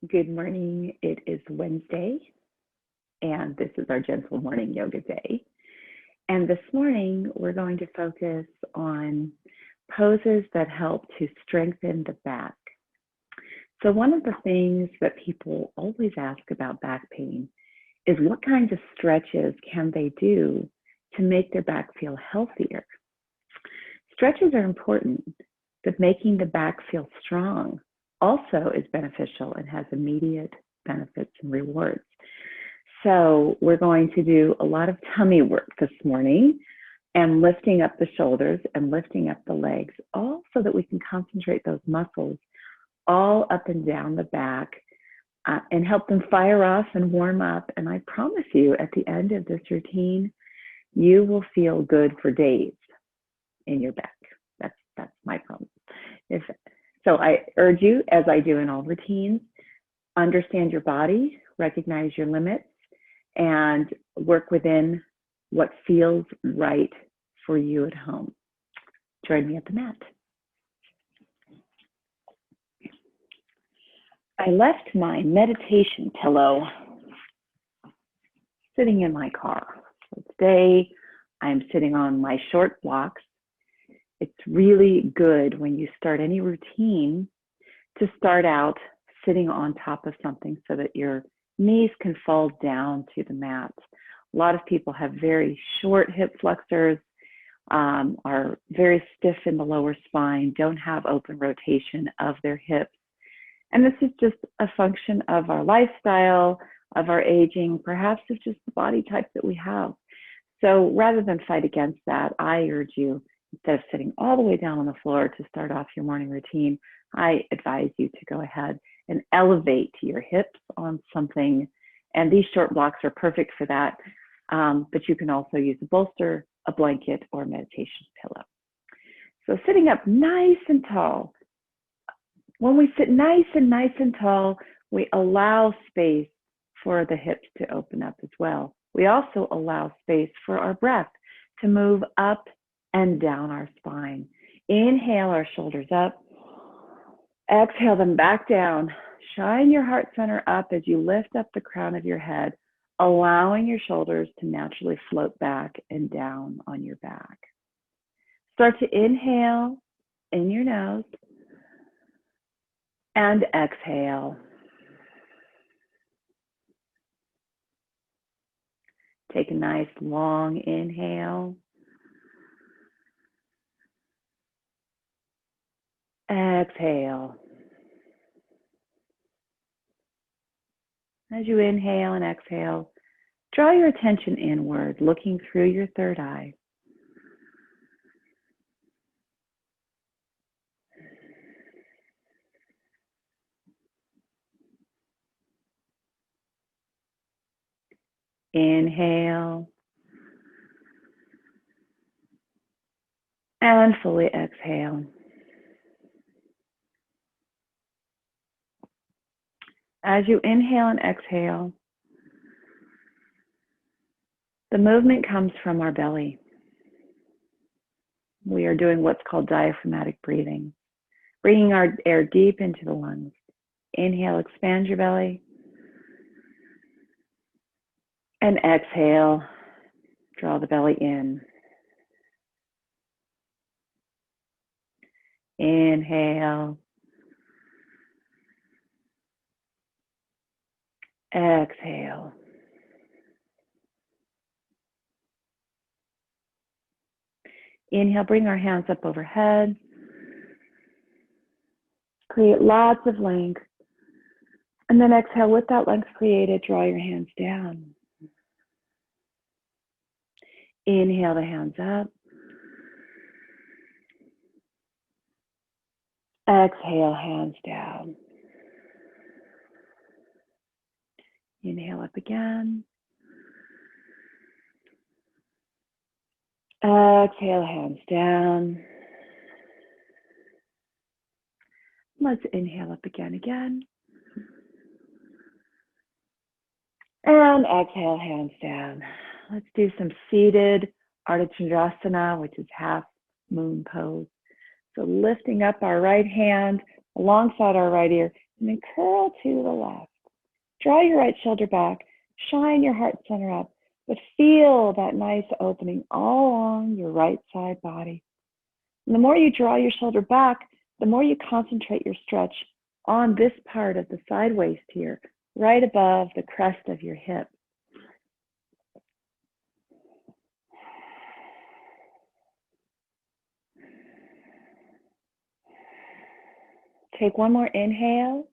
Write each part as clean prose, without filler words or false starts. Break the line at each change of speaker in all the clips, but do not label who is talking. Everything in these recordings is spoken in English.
Good morning. It is Wednesday, and this is our Gentle Morning Yoga Day. And this morning, we're going to focus on poses that help to strengthen the back. So one of the things that people always ask about back pain is what kinds of stretches can they do to make their back feel healthier? Stretches are important, but making the back feel strong also is beneficial and has immediate benefits and rewards. So we're going to do a lot of tummy work this morning and lifting up the shoulders and lifting up the legs, all so that we can concentrate those muscles all up and down the back and help them fire off and warm up. And I promise you, at the end of this routine, you will feel good for days in your back. That's my promise. So I urge you, as I do in all routines, understand your body, recognize your limits, and work within what feels right for you at home. Join me at the mat. I left my meditation pillow sitting in my car. So today I'm sitting on my short blocks. It's really good when you start any routine to start out sitting on top of something so that your knees can fall down to the mat. A lot of people have very short hip flexors, are very stiff in the lower spine, don't have open rotation of their hips. And this is just a function of our lifestyle, of our aging, perhaps of just the body type that we have. So rather than fight against that, I urge you, instead of sitting all the way down on the floor to start off your morning routine, I advise you to go ahead and elevate your hips on something. And these short blocks are perfect for that. But you can also use a bolster, a blanket, or a meditation pillow. So sitting up nice and tall. When we sit nice and tall, we allow space for the hips to open up as well. We also allow space for our breath to move up and down our spine. Inhale our shoulders up. Exhale them back down. Shine your heart center up as you lift up the crown of your head, allowing your shoulders to naturally float back and down on your back. Start to inhale in your nose and exhale. Take a nice long inhale. Exhale. As you inhale and exhale, draw your attention inward, looking through your third eye. Inhale. And fully exhale. As you inhale and exhale, the movement comes from our belly. We are doing what's called diaphragmatic breathing, bringing our air deep into the lungs. Inhale, expand your belly. And exhale, draw the belly in. Inhale. Exhale. Inhale, bring our hands up overhead. Create lots of length. And then exhale, with that length created, draw your hands down. Inhale the hands up. Exhale, hands down. Inhale up again. Exhale, hands down. Let's inhale up again. And exhale, hands down. Let's do some seated Ardha Chandrasana, which is half moon pose. So lifting up our right hand alongside our right ear, And then curl to the left. Draw your right shoulder back. Shine your heart center up. But feel that nice opening all along your right side body. And the more you draw your shoulder back, the more you concentrate your stretch on this part of the side waist here, right above the crest of your hip. Take one more inhale.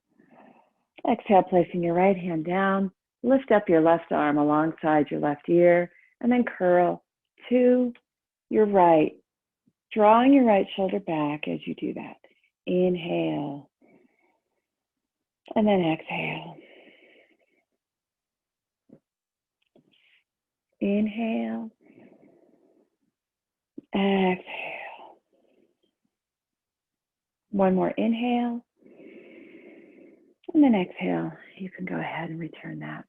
Exhale, placing your right hand down. Lift up your left arm alongside your left ear, and then curl to your right, drawing your right shoulder back as you do that. Inhale, and then exhale. Inhale, exhale. One more inhale, and then exhale. You can go ahead and return that.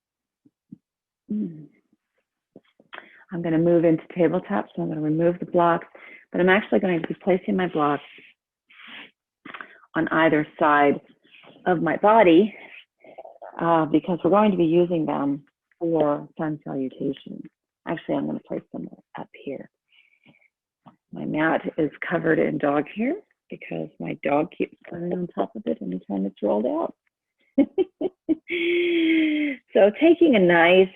I'm going to move into tabletop, so I'm going to remove the blocks, but I'm actually going to be placing my blocks on either side of my body because we're going to be using them for sun salutations. Actually, I'm going to place them up here. My mat is covered in dog hair because my dog keeps going on top of it anytime it's rolled out. So taking a nice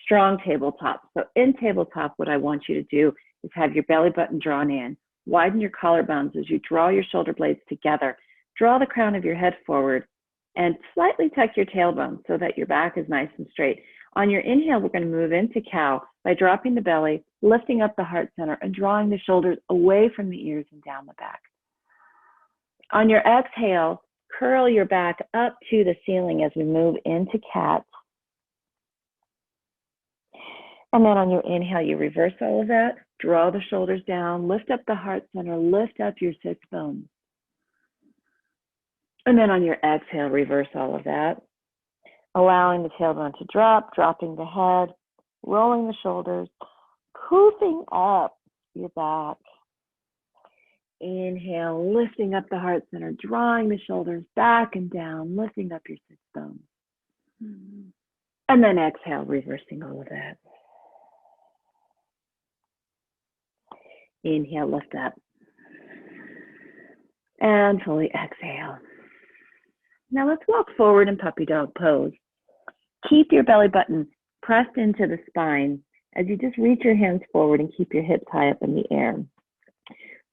strong tabletop. So in tabletop, what I want you to do is have your belly button drawn in. Widen your collarbones as you draw your shoulder blades together. Draw the crown of your head forward and slightly tuck your tailbone so that your back is nice and straight. On your inhale, we're going to move into cow by dropping the belly, lifting up the heart center, and drawing the shoulders away from the ears and down the back. On your exhale, curl your back up to the ceiling as we move into cat. And then on your inhale, you reverse all of that, draw the shoulders down, lift up the heart center, lift up your sits bones. And then on your exhale, reverse all of that, allowing the tailbone to drop, dropping the head, rolling the shoulders, poofing up your back. Inhale, lifting up the heart center, drawing the shoulders back and down, lifting up your sits bones. And then exhale, reversing all of that. Inhale, lift up. And fully exhale. Now let's walk forward in puppy dog pose. Keep your belly button pressed into the spine as you just reach your hands forward and keep your hips high up in the air.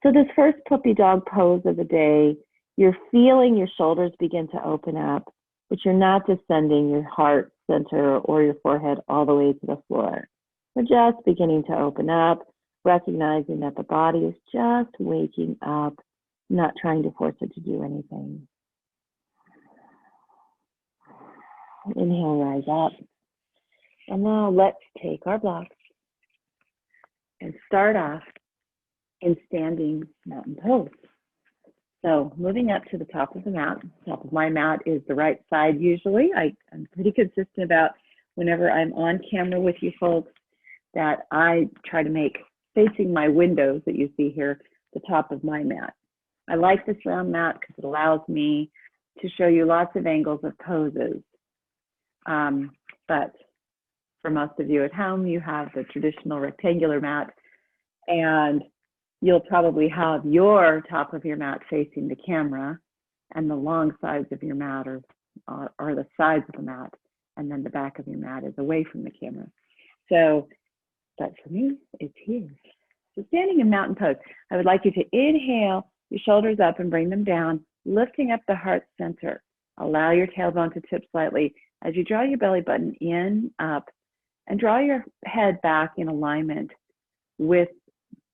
So this first puppy dog pose of the day, you're feeling your shoulders begin to open up, but you're not descending your heart center or your forehead all the way to the floor. We're just beginning to open up, recognizing that the body is just waking up, not trying to force it to do anything. Inhale, rise up. And now let's take our blocks and start off in standing mountain pose. So moving up to the top of the mat. Top of my mat is the right side usually. I'm pretty consistent about whenever I'm on camera with you folks that I try to make facing my windows that you see here the top of my mat. I like this round mat because it allows me to show you lots of angles of poses. But for most of you at home, you have the traditional rectangular mat, and you'll probably have your top of your mat facing the camera, and the long sides of your mat are the sides of the mat, and then the back of your mat is away from the camera. So, but for me, it's here. So standing in mountain pose, I would like you to inhale your shoulders up and bring them down, lifting up the heart center. Allow your tailbone to tip slightly as you draw your belly button in, up, and draw your head back in alignment with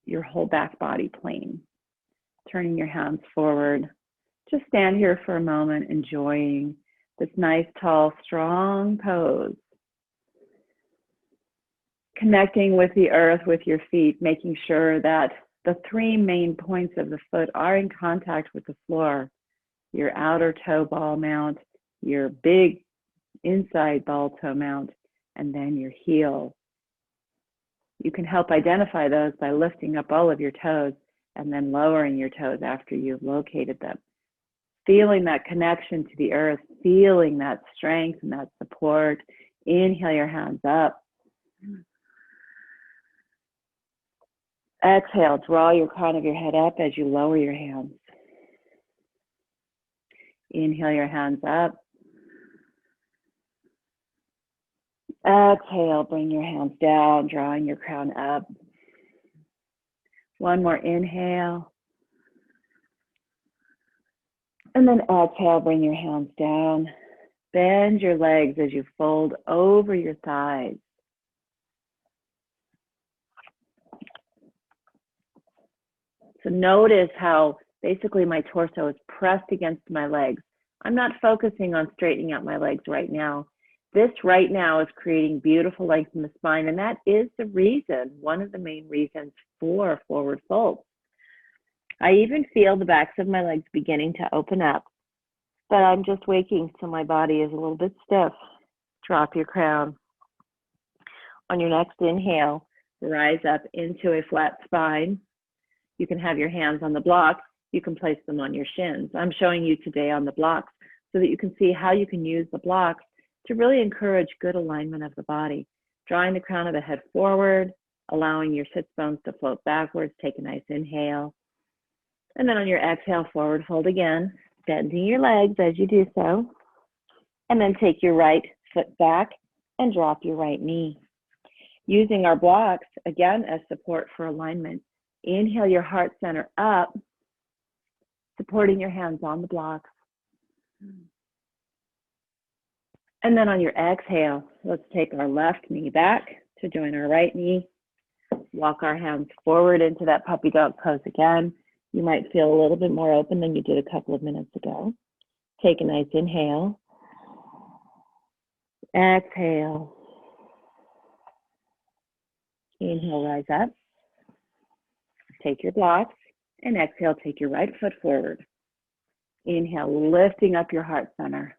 your whole back body plane. Turning your hands forward. Just stand here for a moment, enjoying this nice, tall, strong pose. Connecting with the earth with your feet, making sure that the three main points of the foot are in contact with the floor. Your outer toe ball mount, your big inside ball toe mount, and then your heel. You can help identify those by lifting up all of your toes and then lowering your toes after you've located them. feeling that connection to the earth, feeling that strength and that support. Inhale your hands up. Exhale, draw your crown of your head up as you lower your hands. Inhale your hands up. Exhale, bring your hands down, drawing your crown up. One more inhale. And then exhale, bring your hands down. Bend your legs as you fold over your thighs. So notice how basically my torso is pressed against my legs. I'm not focusing on straightening out my legs right now. This right now is creating beautiful length in the spine, and that is the reason, one of the main reasons for forward folds. I even feel the backs of my legs beginning to open up, but I'm just waking so my body is a little bit stiff. Drop your crown. On your next inhale, rise up into a flat spine. You can have your hands on the blocks. You can place them on your shins. I'm showing you today on the blocks so that you can see how you can use the blocks to really encourage good alignment of the body. Drawing the crown of the head forward, allowing your sits bones to float backwards. Take a nice inhale. And then on your exhale, forward fold again, bending your legs as you do so. And then take your right foot back and drop your right knee. Using our blocks, again, as support for alignment. Inhale your heart center up, supporting your hands on the blocks. And then on your exhale, let's take our left knee back to join our right knee. Walk our hands forward into that puppy dog pose again. You might feel a little bit more open than you did a couple of minutes ago. Take a nice inhale. Exhale. Inhale, rise up. Take your blocks, and exhale, take your right foot forward. Inhale, lifting up your heart center.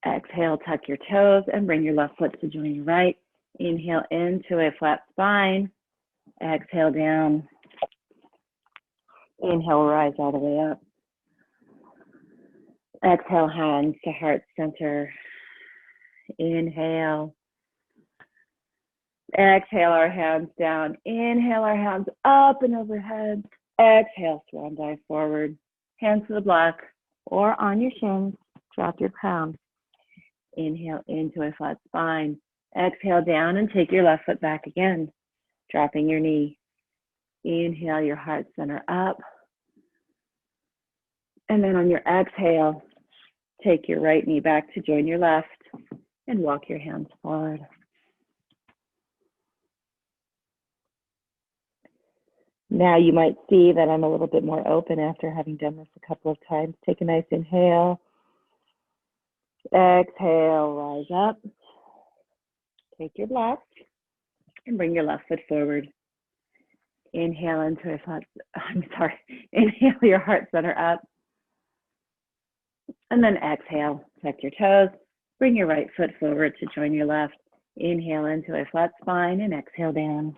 Exhale, tuck your toes and bring your left foot to join your right. Inhale into a flat spine. Exhale down. Inhale, rise all the way up. Exhale, hands to heart center. Inhale. Exhale our hands down. Inhale our hands up and overhead. Exhale, swan dive forward. Hands to the block or on your shins. Drop your crown. Inhale into a flat spine. Exhale down and take your left foot back again. Dropping your knee. Inhale your heart center up. And then on your exhale, take your right knee back to join your left and walk your hands forward. Now you might see that I'm a little bit more open after having done this a couple of times. Take a nice inhale. Exhale, rise up. Take your blocks and bring your left foot forward. Inhale into a flat, inhale your heart center up. And then exhale, tuck your toes. Bring your right foot forward to join your left. Inhale into a flat spine and exhale down.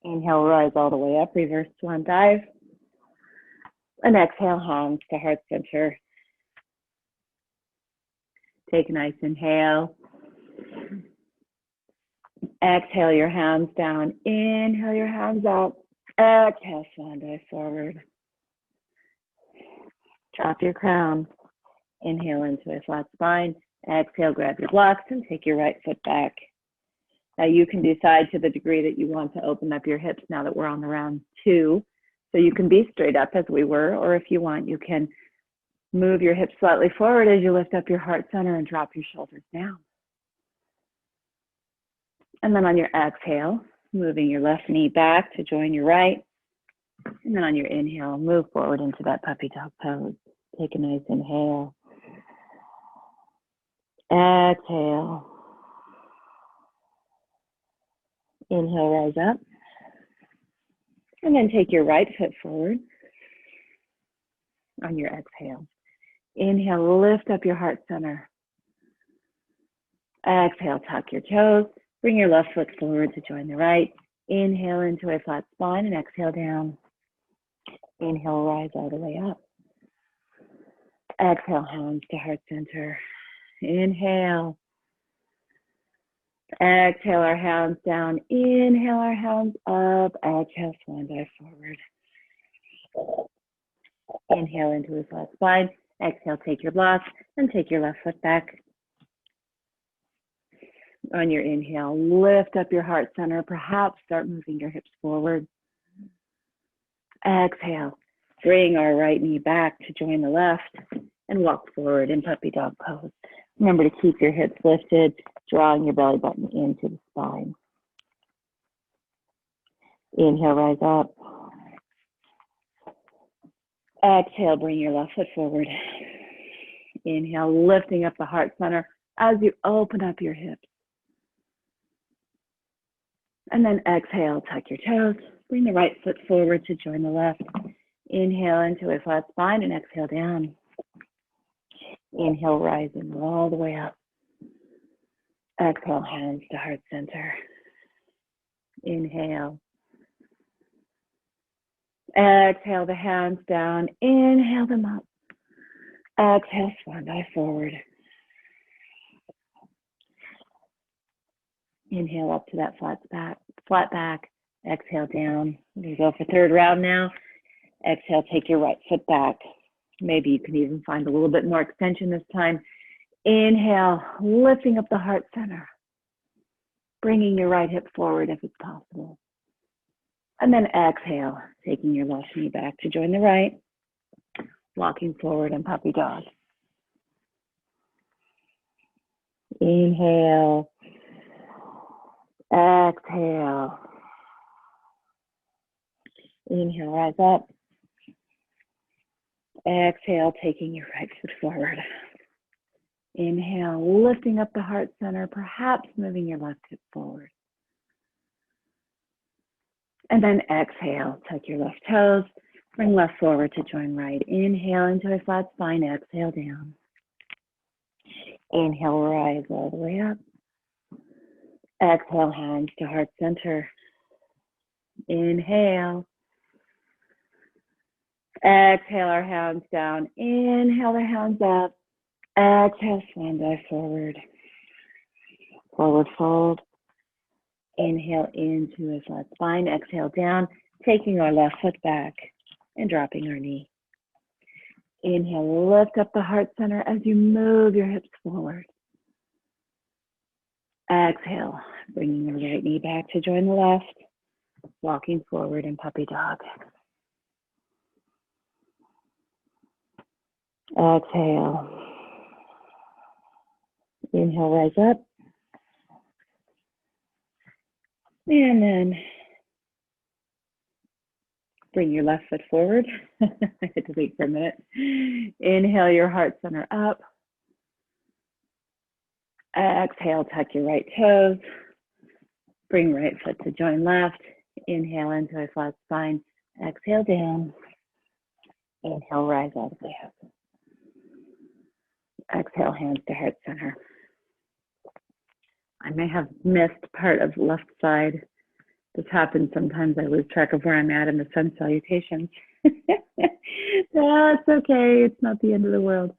Inhale, rise all the way up, reverse swan dive. And exhale, hands to heart center. Take a nice inhale. Exhale your hands down. Inhale your hands up. Exhale, swan dive forward. Drop your crown. Inhale into a flat spine. Exhale, grab your blocks and take your right foot back. Now you can decide to the degree that you want to open up your hips now that we're on the round 2. So you can be straight up as we were, or if you want, you can move your hips slightly forward as you lift up your heart center and drop your shoulders down. And then on your exhale, moving your left knee back to join your right. And then on your inhale, move forward into that puppy dog pose. Take a nice inhale. Exhale. Inhale, rise up. And then take your right foot forward on your exhale. Inhale, lift up your heart center. Exhale, tuck your toes. Bring your left foot forward to join the right. Inhale into a flat spine and exhale down. Inhale, rise all the way up. Exhale, hands to heart center. Inhale. Exhale our hands down. Inhale our hands up. Exhale, swan dive forward. Inhale into a flat spine. Exhale, take your blocks and take your left foot back. On your inhale, lift up your heart center. Perhaps start moving your hips forward. Exhale, bring our right knee back to join the left and walk forward in puppy dog pose. Remember to keep your hips lifted, drawing your belly button into the spine. Inhale, rise up. Exhale, bring your left foot forward. Inhale, lifting up the heart center as you open up your hips. And then exhale, tuck your toes. Bring the right foot forward to join the left. Inhale into a flat spine and exhale down. Inhale, rising all the way up. Exhale, hands to heart center. Inhale. Exhale the hands down. Inhale them up. Exhale, swan dive forward. Inhale up to that flat back. Exhale down. We're going to go for third round now. Exhale, take your right foot back. Maybe you can even find a little bit more extension this time. Inhale, lifting up the heart center. Bringing your right hip forward if it's possible. And then exhale, taking your left knee back to join the right. Walking forward in puppy dog. Inhale. Exhale. Inhale, rise up. Exhale, taking your right foot forward. Inhale, lifting up the heart center, perhaps moving your left hip forward. And then exhale, tuck your left toes, bring left forward to join right. Inhale into a flat spine, exhale down. Inhale, rise all the way up. Exhale, hands to heart center. Inhale. Exhale our hands down. Inhale the hands up. Exhale, swan dive forward. Forward fold. Inhale into a flat spine. Exhale down, taking our left foot back and dropping our knee. Inhale, lift up the heart center as you move your hips forward. Exhale, bringing the right knee back to join the left. Walking forward in puppy dog. Exhale. Inhale, rise up. And then bring your left foot forward. I had to wait for a minute. Inhale your heart center up. Exhale, tuck your right toes. Bring right foot to join left. Inhale into a flat spine. Exhale down. Inhale, rise all the way up. Exhale, hands to heart center. I may have missed part of left side. This happens sometimes. I lose track of where I'm at in the sun salutations. That's okay. It's not the end of the world.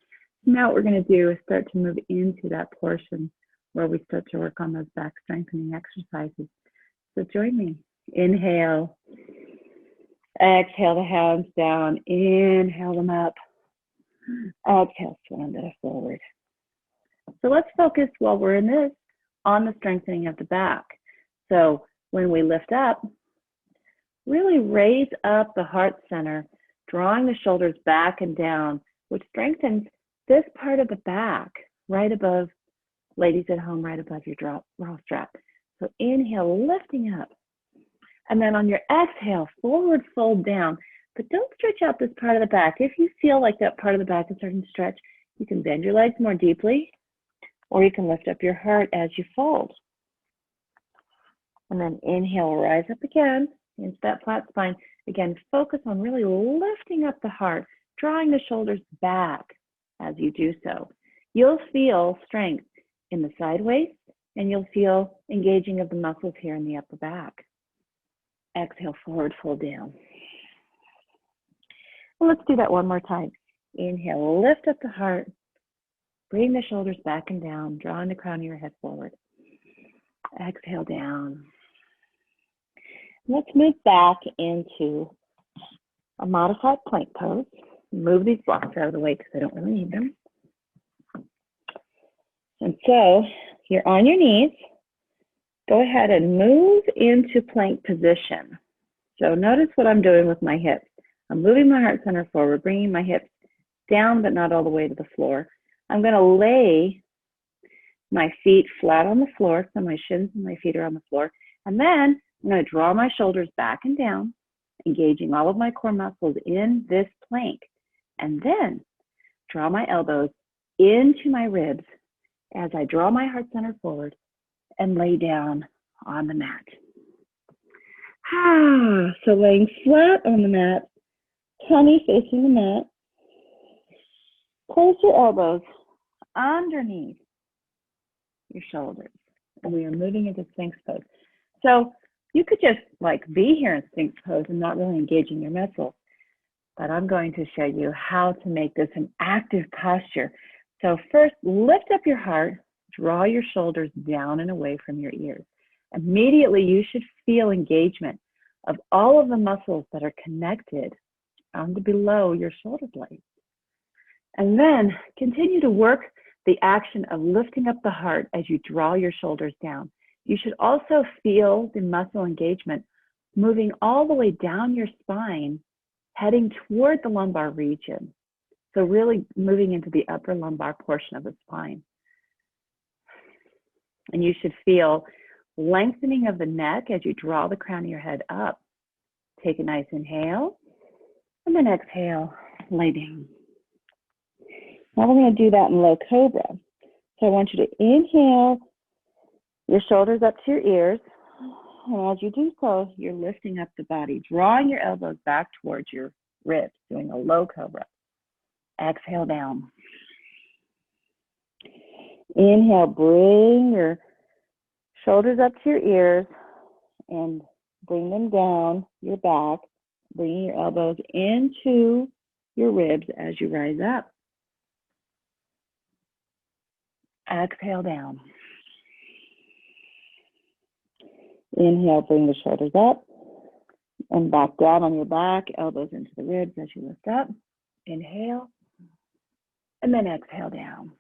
Now what we're going to do is start to move into that portion where we start to work on those back strengthening exercises. So join me. Inhale. Exhale the hands down. Inhale them up. Exhale, swan dive forward. So let's focus while we're in this on the strengthening of the back. So when we lift up, really raise up the heart center, drawing the shoulders back and down, which strengthens this part of the back right above, ladies at home, right above your bra strap. So inhale, lifting up. And then on your exhale, forward fold down. But don't stretch out this part of the back. If you feel like that part of the back is starting to stretch, you can bend your legs more deeply, or you can lift up your heart as you fold. And then inhale, rise up again into that flat spine. Again, focus on really lifting up the heart, drawing the shoulders back as you do so. You'll feel strength in the side waist, and you'll feel engaging of the muscles here in the upper back. Exhale, forward fold down. Well, let's do that one more time. Inhale, lift up the heart. Bring the shoulders back and down, drawing the crown of your head forward. Exhale down. Let's move back into a modified plank pose. Move these blocks out of the way because I don't really need them. And so you're on your knees. Go ahead and move into plank position. So notice what I'm doing with my hips. I'm moving my heart center forward, bringing my hips down but not all the way to the floor. I'm going to lay my feet flat on the floor, so my shins and my feet are on the floor. And then I'm going to draw my shoulders back and down, engaging all of my core muscles in this plank. And then draw my elbows into my ribs as I draw my heart center forward and lay down on the mat. So laying flat on the mat, tummy facing the mat. Place your elbows underneath your shoulders. And we are moving into Sphinx pose. So you could just be here in Sphinx pose and not really engaging your muscles. But I'm going to show you how to make this an active posture. So first, lift up your heart, draw your shoulders down and away from your ears. Immediately, you should feel engagement of all of the muscles that are connected on the below your shoulder blades. And then continue to work the action of lifting up the heart as you draw your shoulders down. You should also feel the muscle engagement moving all the way down your spine, heading toward the lumbar region. So really moving into the upper lumbar portion of the spine. And you should feel lengthening of the neck as you draw the crown of your head up. Take a nice inhale, and then exhale, lay down. Now we're going to do that in low cobra. So I want you to inhale, your shoulders up to your ears. And as you do so, you're lifting up the body, drawing your elbows back towards your ribs, doing a low cobra. Exhale down. Inhale, bring your shoulders up to your ears and bring them down your back, bringing your elbows into your ribs as you rise up. Exhale down. Inhale, bring the shoulders up and back down on your back, elbows into the ribs as you lift up. Inhale, and then exhale down.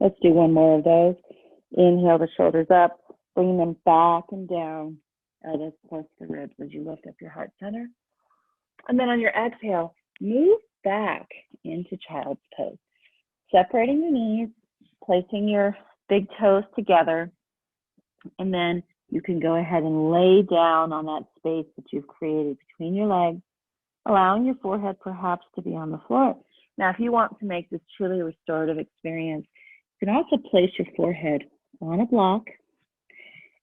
Let's do one more of those. Inhale, the shoulders up, bring them back and down, elbows close to the ribs as you lift up your heart center. And then on your exhale, move back into child's pose. Separating your knees, placing your big toes together, and then you can go ahead and lay down on that space that you've created between your legs, allowing your forehead perhaps to be on the floor. Now, if you want to make this truly restorative experience, you can also place your forehead on a block,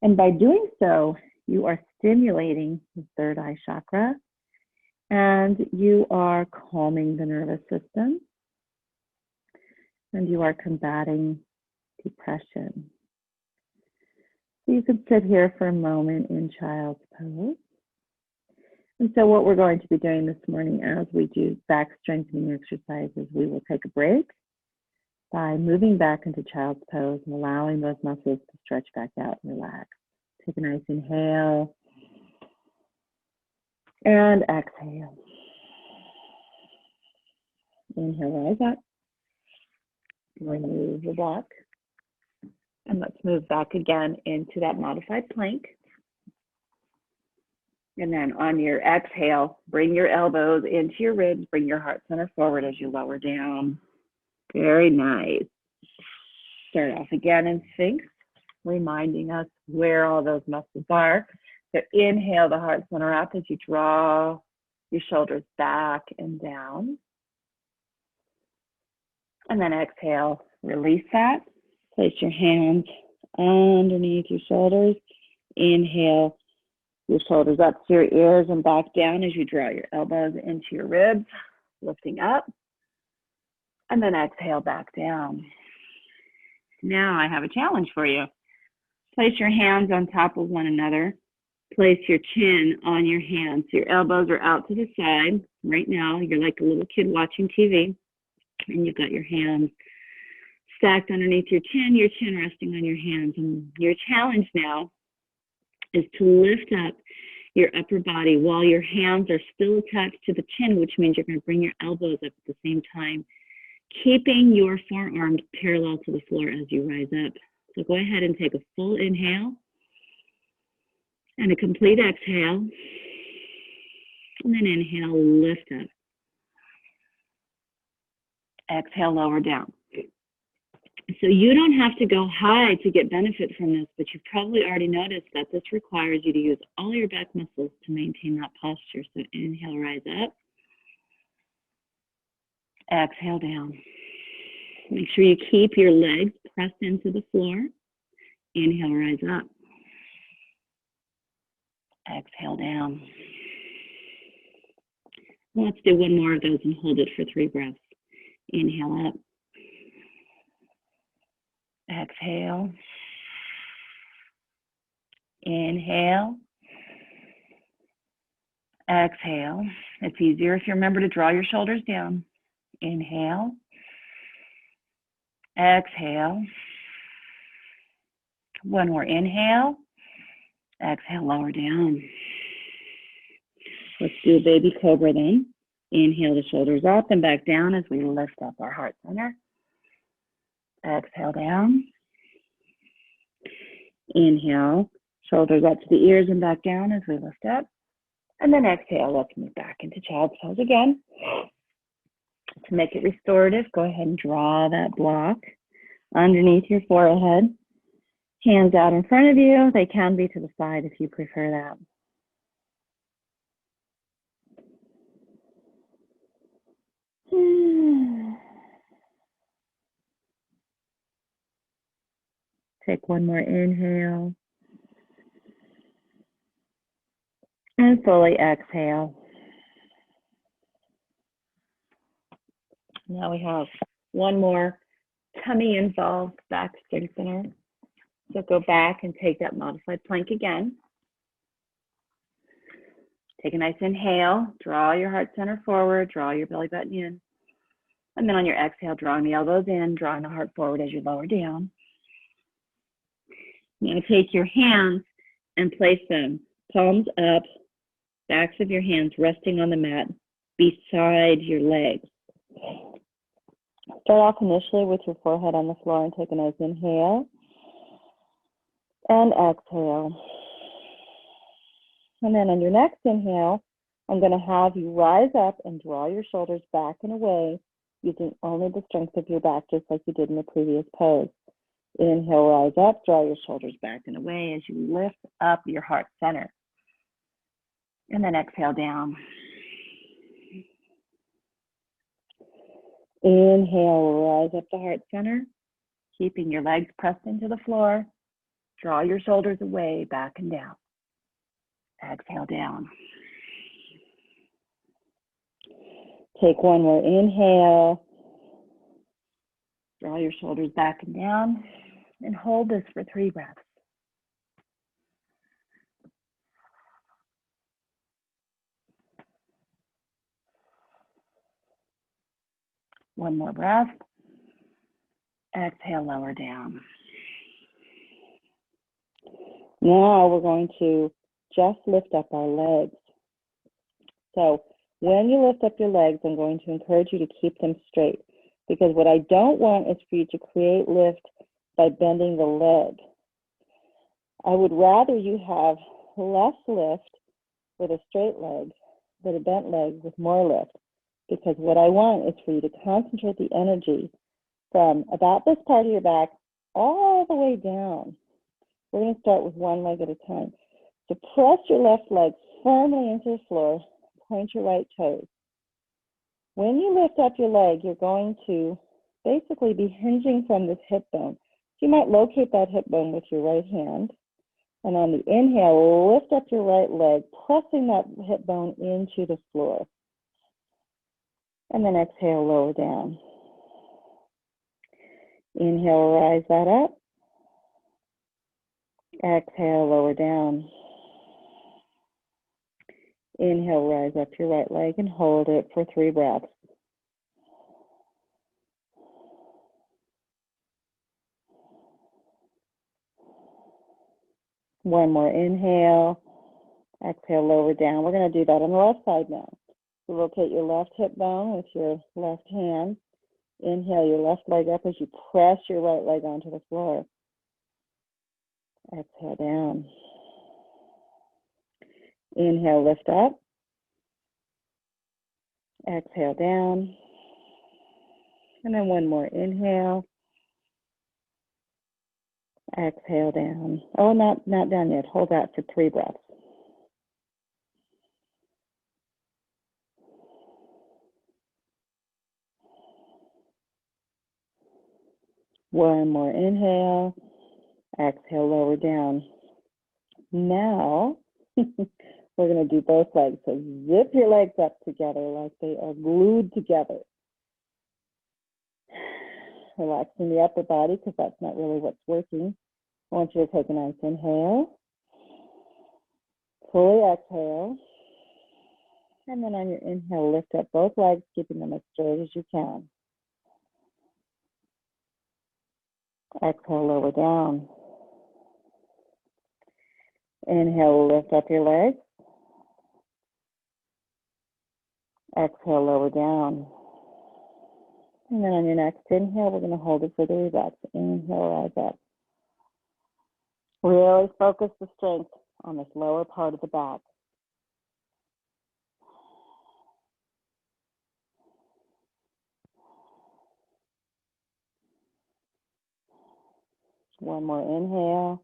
and by doing so, you are stimulating the third eye chakra, and you are calming the nervous system, and you are combating depression. So you can sit here for a moment in child's pose. And so what we're going to be doing this morning as we do back strengthening exercises, we will take a break by moving back into child's pose and allowing those muscles to stretch back out and relax. Take a nice inhale and exhale. Inhale, rise up. Remove the block. And let's move back again into that modified plank. And then on your exhale, bring your elbows into your ribs, bring your heart center forward as you lower down. Very nice. Start off again in Sphinx, reminding us where all those muscles are. So inhale the heart center up as you draw your shoulders back and down. And then exhale, release that. Place your hands underneath your shoulders. Inhale, your shoulders up to your ears and back down as you draw your elbows into your ribs, lifting up. And then exhale back down. Now I have a challenge for you. Place your hands on top of one another. Place your chin on your hands. Your elbows are out to the side. Right now, you're like a little kid watching TV, and you've got your hands stacked underneath your chin resting on your hands. And your challenge now is to lift up your upper body while your hands are still attached to the chin, which means you're going to bring your elbows up at the same time, keeping your forearms parallel to the floor as you rise up. So go ahead and take a full inhale and a complete exhale. And then inhale, lift up. Exhale, lower down. So you don't have to go high to get benefit from this, but you've probably already noticed that this requires you to use all your back muscles to maintain that posture. So inhale, rise up. Exhale, down. Make sure you keep your legs pressed into the floor. Inhale, rise up. Exhale, down. Let's do one more of those and hold it for 3 breaths. Inhale up. Exhale. Inhale. Exhale. It's easier if you remember to draw your shoulders down. Inhale. Exhale. One more inhale. Exhale, lower down. Let's do a baby cobra then. Inhale the shoulders up and back down as we lift up our heart center. Exhale down. Inhale, shoulders up to the ears and back down as we lift up. And then exhale, let's move back into child's pose again. To make it restorative, go ahead and draw that block underneath your forehead. Hands out in front of you. They can be to the side if you prefer that. Take one more inhale. And fully exhale. Now we have one more tummy involved back strengthener. So go back and take that modified plank again. Take a nice inhale, draw your heart center forward, draw your belly button in. And then on your exhale, drawing the elbows in, drawing the heart forward as you lower down. Now take your hands and place them palms up, backs of your hands resting on the mat beside your legs. Start off initially with your forehead on the floor and take a nice inhale and exhale. And then on your next inhale, I'm going to have you rise up and draw your shoulders back and away using only the strength of your back, just like you did in the previous pose. Inhale, rise up, draw your shoulders back and away as you lift up your heart center. And then exhale down. Inhale, rise up the heart center, keeping your legs pressed into the floor. Draw your shoulders away, back and down. Exhale down. Take one more inhale. Draw your shoulders back and down, and hold this for 3 breaths. One more breath. Exhale, lower down. Now we're going to just lift up our legs. So when you lift up your legs, I'm going to encourage you to keep them straight, because what I don't want is for you to create lift by bending the leg. I would rather you have less lift with a straight leg than a bent leg with more lift, because what I want is for you to concentrate the energy from about this part of your back all the way down. We're going to start with one leg at a time. So press your left leg firmly into the floor, point your right toes. When you lift up your leg, you're going to basically be hinging from this hip bone. So you might locate that hip bone with your right hand. And on the inhale, lift up your right leg, pressing that hip bone into the floor. And then exhale, lower down. Inhale, rise that up. Exhale, lower down. Inhale, rise up your right leg and hold it for 3 breaths. One more inhale. Exhale, lower down. We're going to do that on the left side now. So rotate your left hip bone with your left hand. Inhale your left leg up as you press your right leg onto the floor. Exhale down. Inhale, lift up. Exhale down. And then one more inhale. Exhale down. Oh, not done yet. Hold that for 3 breaths. One more inhale. Exhale, lower down. Now, we're going to do both legs. So zip your legs up together like they are glued together. Relaxing the upper body because that's not really what's working. I want you to take a nice inhale. Fully exhale. And then on your inhale, lift up both legs, keeping them as straight as you can. Exhale, lower down. Inhale, lift up your legs. Exhale, lower down. And then on your next inhale, we're going to hold it for 3 breaths. Inhale, rise up. Really focus the strength on this lower part of the back. One more inhale.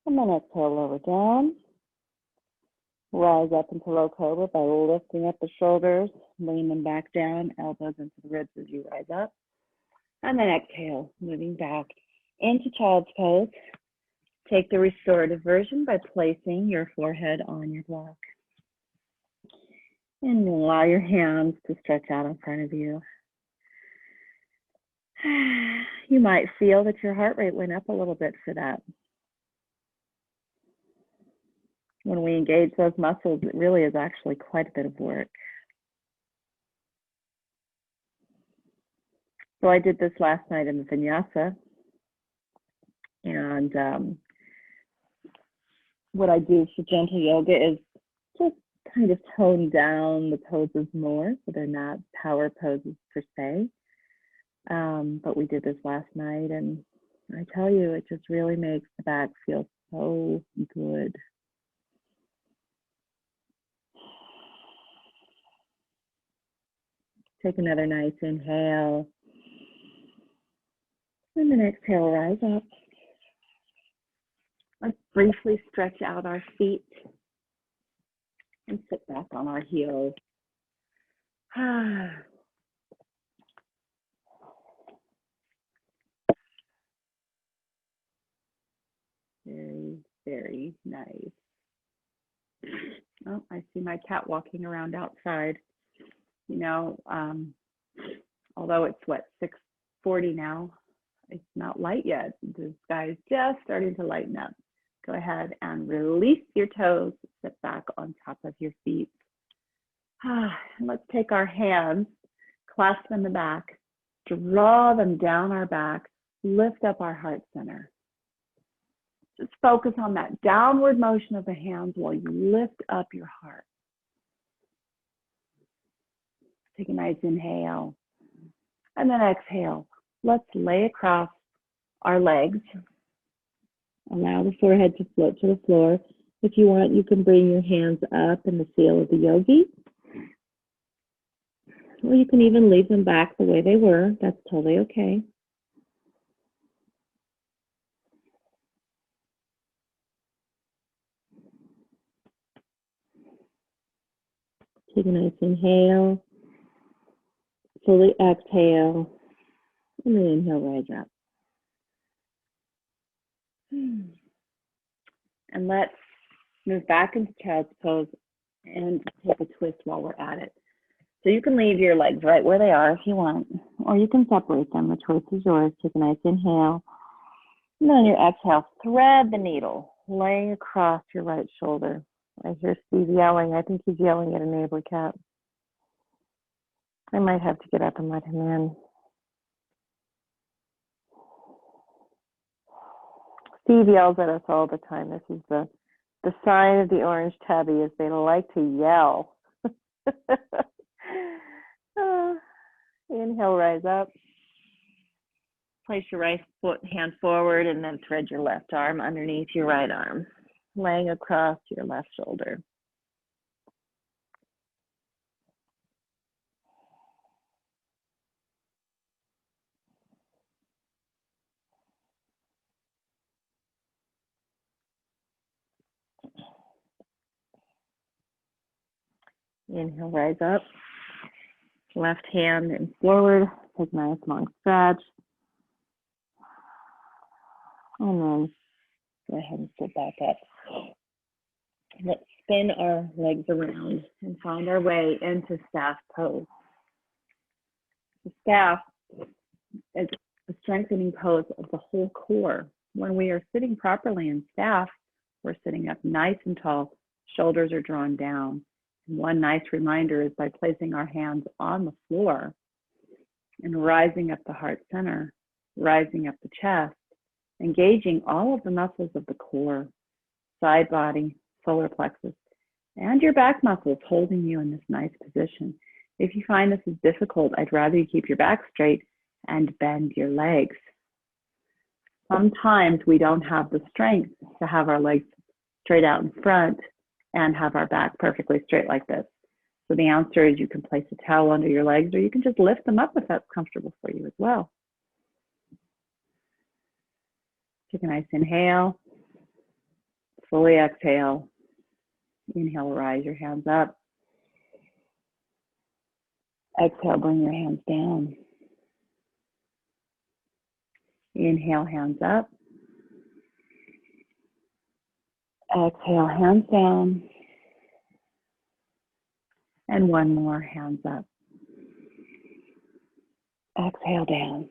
And then exhale, lower down. Rise up into low cobra by lifting up the shoulders, bringing them back down, elbows into the ribs as you rise up. And then exhale, moving back into child's pose. Take the restorative version by placing your forehead on your block. And allow your hands to stretch out in front of you. You might feel that your heart rate went up a little bit for that. When we engage those muscles, it really is actually quite a bit of work. So I did this last night in the vinyasa. And what I do for gentle yoga is just kind of tone down the poses more, so they're not power poses per se. But we did this last night, and I tell you, it just really makes the back feel so good. Take another nice inhale. And then exhale, rise up. Let's briefly stretch out our feet and sit back on our heels. Very, very nice. Oh, I see my cat walking around outside. You know, although it's what, 6:40 now, it's not light yet. The sky is just starting to lighten up. Go ahead and release your toes, sit back on top of your feet. And let's take our hands, clasp them in the back, draw them down our back, lift up our heart center. Just focus on that downward motion of the hands while you lift up your heart. Take a nice inhale. And then exhale. Let's lay across our legs. Allow the forehead to float to the floor. If you want, you can bring your hands up in the seal of the yogi. Or you can even leave them back the way they were. That's totally okay. Take a nice inhale. Fully exhale. And then inhale, rise up. And let's move back into child's pose and take a twist while we're at it. So you can leave your legs right where they are if you want, or you can separate them. The choice is yours. Take a nice inhale. And then on your exhale, thread the needle, laying across your right shoulder
I hear Steve yelling. I think he's yelling at a neighbor cat. I might have to get up and let him in. Steve yells at us all the time. This is the sign of the orange tabby, is they like to yell. Inhale, rise up. Place your right hand forward and then thread your left arm underneath your right arm, laying across your left shoulder. Inhale, rise up. Left hand and forward. Take a nice long stretch. And then go ahead and sit back up. Let's spin our legs around and find our way into staff pose. The staff is a strengthening pose of the whole core. When we are sitting properly in staff, we're sitting up nice and tall, shoulders are drawn down. And one nice reminder is by placing our hands on the floor and rising up the heart center, rising up the chest, engaging all of the muscles of the core, side body, solar plexus, and your back muscles holding you in this nice position. If you find this is difficult, I'd rather you keep your back straight and bend your legs. Sometimes we don't have the strength to have our legs straight out in front and have our back perfectly straight like this. So the answer is you can place a towel under your legs, or you can just lift them up if that's comfortable for you as well. Take a nice inhale, fully exhale. Inhale, rise your hands up. Exhale, bring your hands down. Inhale, hands up. Exhale, hands down. And one more, hands up. Exhale, down.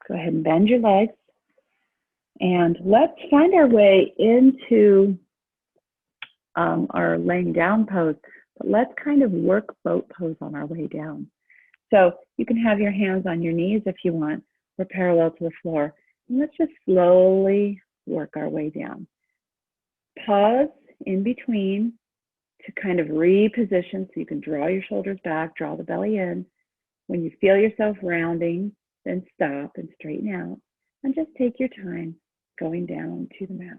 Go ahead and bend your legs. And let's find our way into our laying down pose. But let's kind of work boat pose on our way down. So you can have your hands on your knees if you want, or parallel to the floor. And let's just slowly work our way down. Pause in between to kind of reposition so you can draw your shoulders back, draw the belly in. When you feel yourself rounding, then stop and straighten out. And just take your time going down to the mat.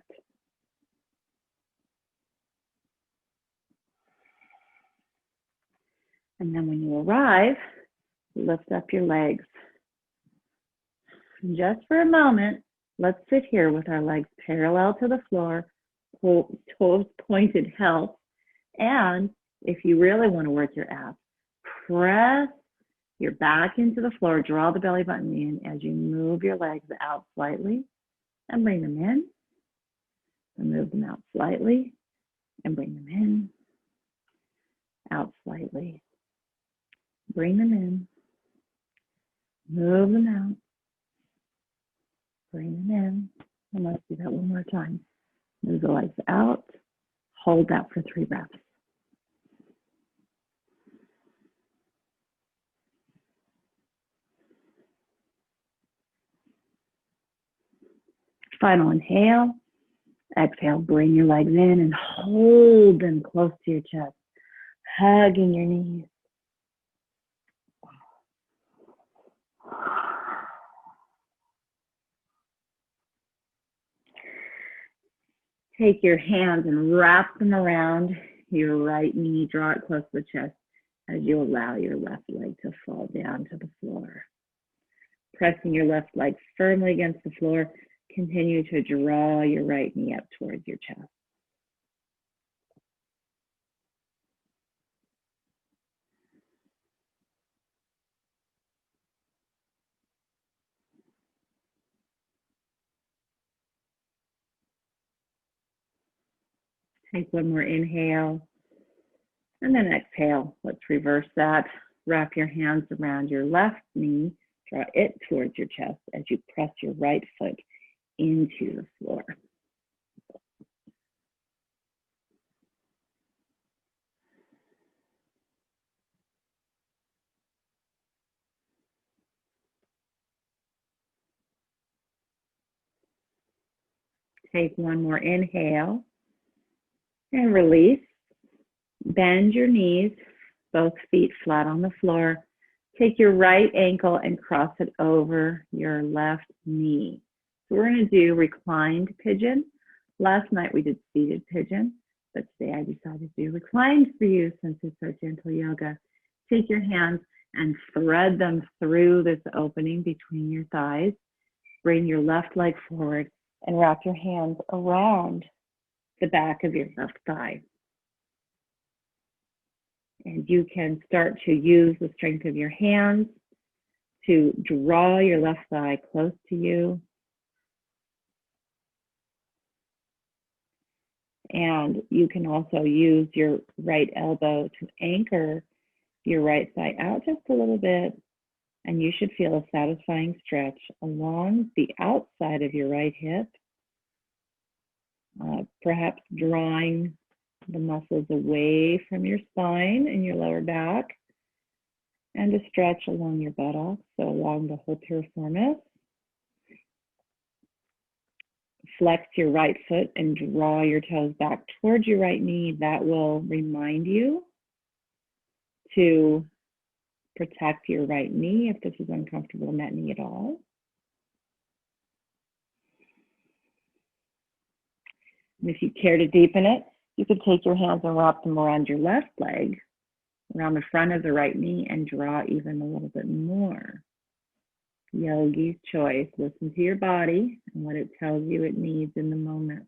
And then when you arrive, lift up your legs. And just for a moment, let's sit here with our legs parallel to the floor, toes pointed health. And if you really want to work your abs, press your back into the floor, draw the belly button in as you move your legs out slightly and bring them in. And move them out slightly and bring them in. Out slightly. Bring them in. Move them out. Bring them in. And let's do that one more time. Move the legs out. Hold that for 3 breaths. Final inhale. Exhale, bring your legs in and hold them close to your chest, hugging your knees. Take your hands and wrap them around your right knee, draw it close to the chest as you allow your left leg to fall down to the floor. Pressing your left leg firmly against the floor, continue to draw your right knee up towards your chest. Take one more inhale and then exhale. Let's reverse that. Wrap your hands around your left knee, draw it towards your chest as you press your right foot into the floor.
Take one more inhale and release. Bend your knees, both feet flat on the floor. Take your right ankle and cross it over your left knee. So we're going to do reclined pigeon. Last night we did seated pigeon, but today I decided to do reclined for you since it's our gentle yoga. Take your hands and thread them through this opening between your thighs. Bring your left leg forward and wrap your hands around the back of your left thigh. And you can start to use the strength of your hands to draw your left thigh close to you. And you can also use your right elbow to anchor your right thigh out just a little bit. And you should feel a satisfying stretch along the outside of your right hip, perhaps drawing the muscles away from your spine and your lower back, and a stretch along your buttocks, so along the whole piriformis. Flex your right foot and draw your toes back towards your right knee. That will remind you to protect your right knee if this is uncomfortable in that knee at all. And if you care to deepen it, you can take your hands and wrap them around your left leg, around the front of the right knee, and draw even a little bit more. Yogi's choice. Listen to your body and what it tells you it needs in the moment.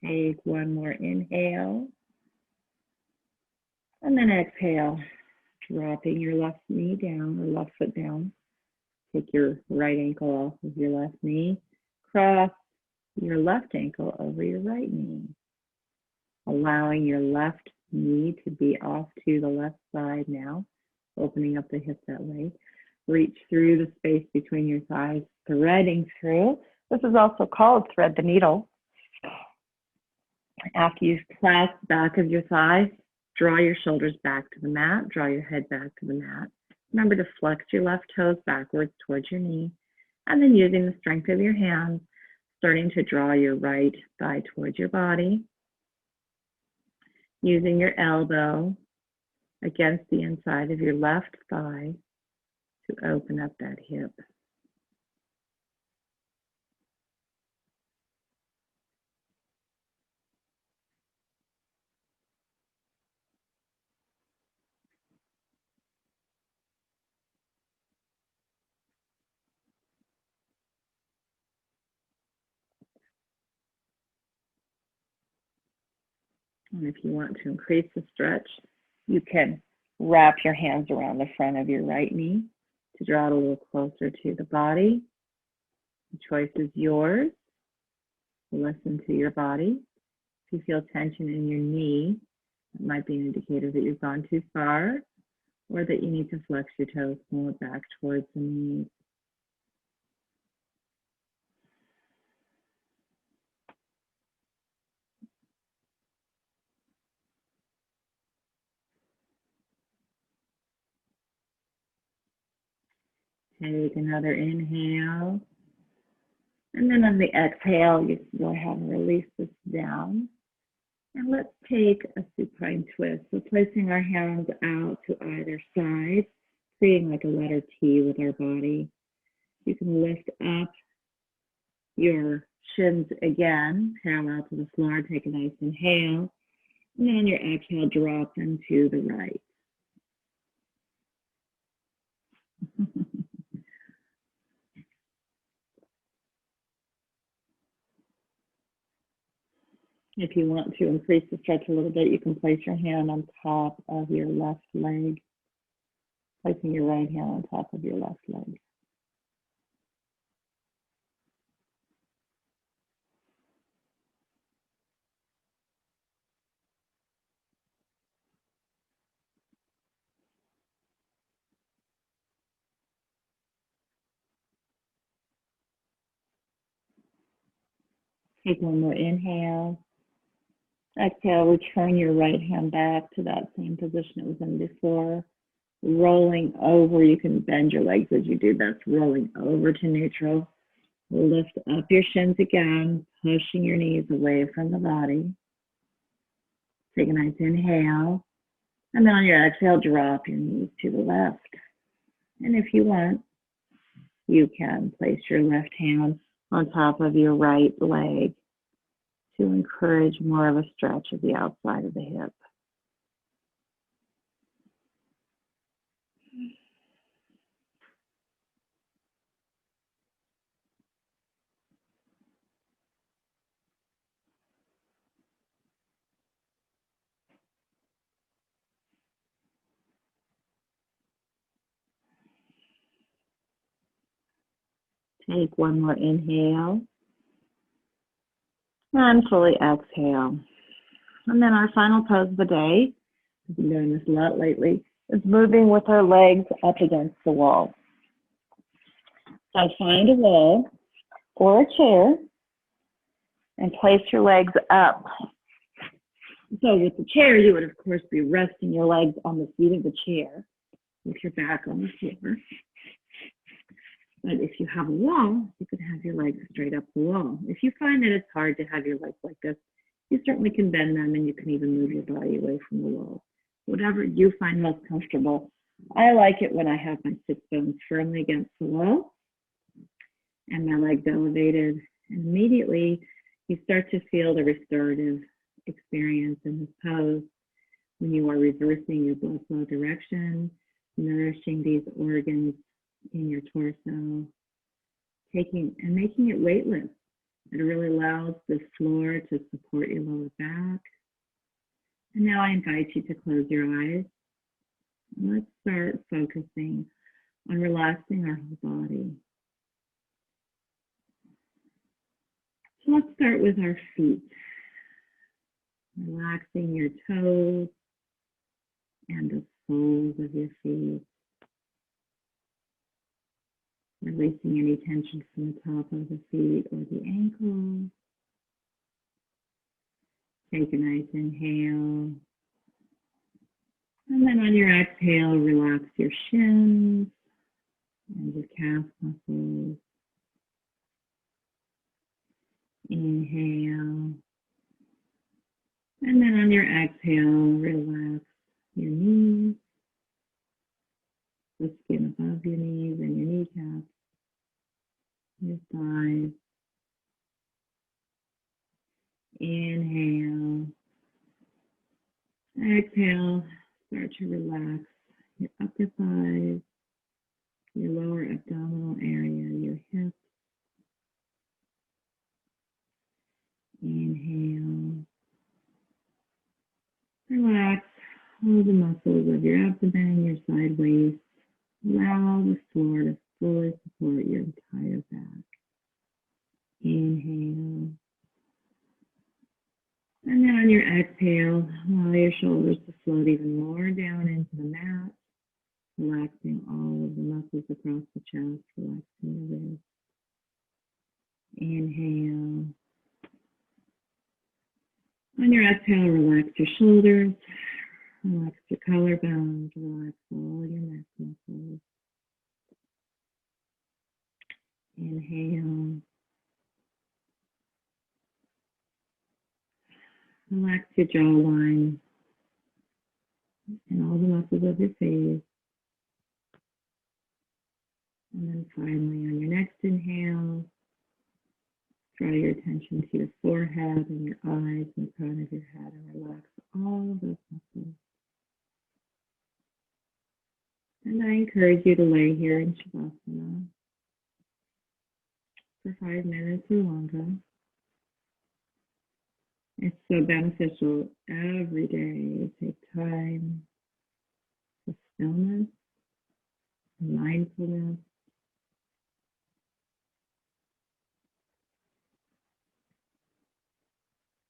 Take one more inhale. And then exhale, dropping your left knee down or left foot down. Take your right ankle off of your left knee. Cross your left ankle over your right knee. Allowing your left knee to be off to the left side now. Opening up the hip that way. Reach through the space between your thighs, threading through. This is also called thread the needle. After you've clasped the back of your thighs, draw your shoulders back to the mat, draw your head back to the mat. Remember to flex your left toes backwards towards your knee, and then using the strength of your hands, starting to draw your right thigh towards your body, using your elbow against the inside of your left thigh to open up that hip. And if you want to increase the stretch, you can wrap your hands around the front of your right knee to draw it a little closer to the body. The choice is yours. Listen to your body. If you feel tension in your knee, it might be an indicator that you've gone too far or that you need to flex your toes more back towards the knees. Take another inhale. And then on the exhale, you can go ahead and release this down. And let's take a supine twist. So placing our hands out to either side, creating like a letter T with our body. You can lift up your shins again, parallel to the floor. Take a nice inhale. And then on your exhale, drop them to the right. If you want to increase the stretch a little bit, you can place your hand on top of your left leg, placing your right hand on top of your left leg.
Take one more inhale. Exhale, return your right hand back to that same position it was in before. Rolling over, you can bend your legs as you do this, rolling over to neutral. Lift up your shins again, pushing your knees away from the body. Take a nice inhale. And then on your exhale, drop your knees to the left. And if you want, you can place your left hand on top of your right leg to encourage more of a stretch of the outside of the hip. Take one more inhale and fully exhale. And then our final pose of the day, we've been doing this a lot lately, is moving with our legs up against the wall. So find a wall or a chair and place your legs up. So with the chair, you would of course be resting your legs on the feet of the chair with your back on the floor. But if you have a wall, you could have your legs straight up the wall. If you find that it's hard to have your legs like this, you certainly can bend them and you can even move your body away from the wall. Whatever you find most comfortable. I like it when I have my sit bones firmly against the wall and my legs elevated. And immediately you start to feel the restorative experience in this pose when you are reversing your blood flow direction, nourishing these organs in your torso, making it weightless. It really allows the floor to support your lower back. And now I invite you to close your eyes. Let's start focusing on relaxing our whole body. So let's start with our feet. Relaxing your toes and the soles of your feet. Releasing any tension from the top of the feet or the ankles. Take a nice inhale. And then on your exhale, relax your shins and your calf muscles. Inhale. And then on your exhale, relax your knees, the skin above your knees and your kneecaps, your thighs. Inhale. Exhale. Start to relax your upper thighs, your lower abdominal area, your hips. Inhale. Relax all the muscles of your abdomen, your side waist. Allow the floor to fully support your entire back. Inhale. And then on your exhale, allow your shoulders to float even more down into the mat, relaxing all of the muscles across the chest, relaxing the ribs. Inhale. On your exhale, relax your shoulders, relax your collarbones, relax all your neck muscles. Inhale. Relax your jawline and all the muscles of your face. And then finally, on your next inhale, draw your attention to your forehead and your eyes and the crown of your head and relax all of those muscles. And I encourage you to lay here in Shavasana for 5 minutes or longer. It's so beneficial every day to take time for stillness and mindfulness.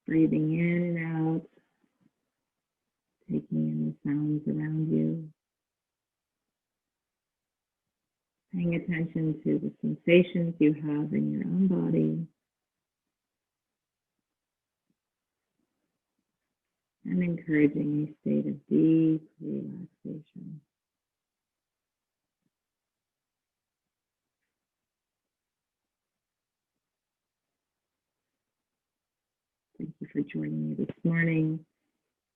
Breathing in and out, taking in the sounds around you. Paying attention to the sensations you have in your own body. and encouraging a state of deep relaxation. Thank you for joining me this morning.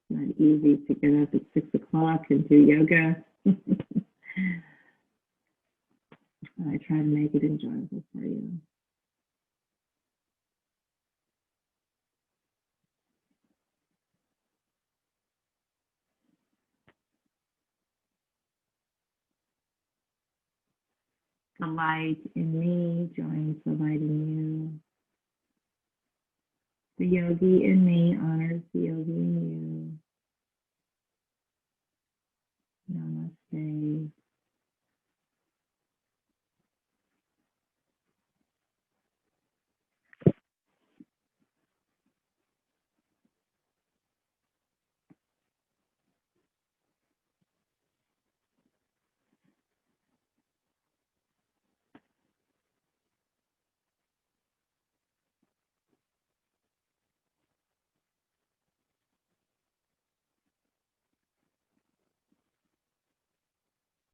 It's not easy to get up at 6 o'clock and do yoga. I try to make it enjoyable for you. The light in me joins the light in you. The yogi in me honors the yogi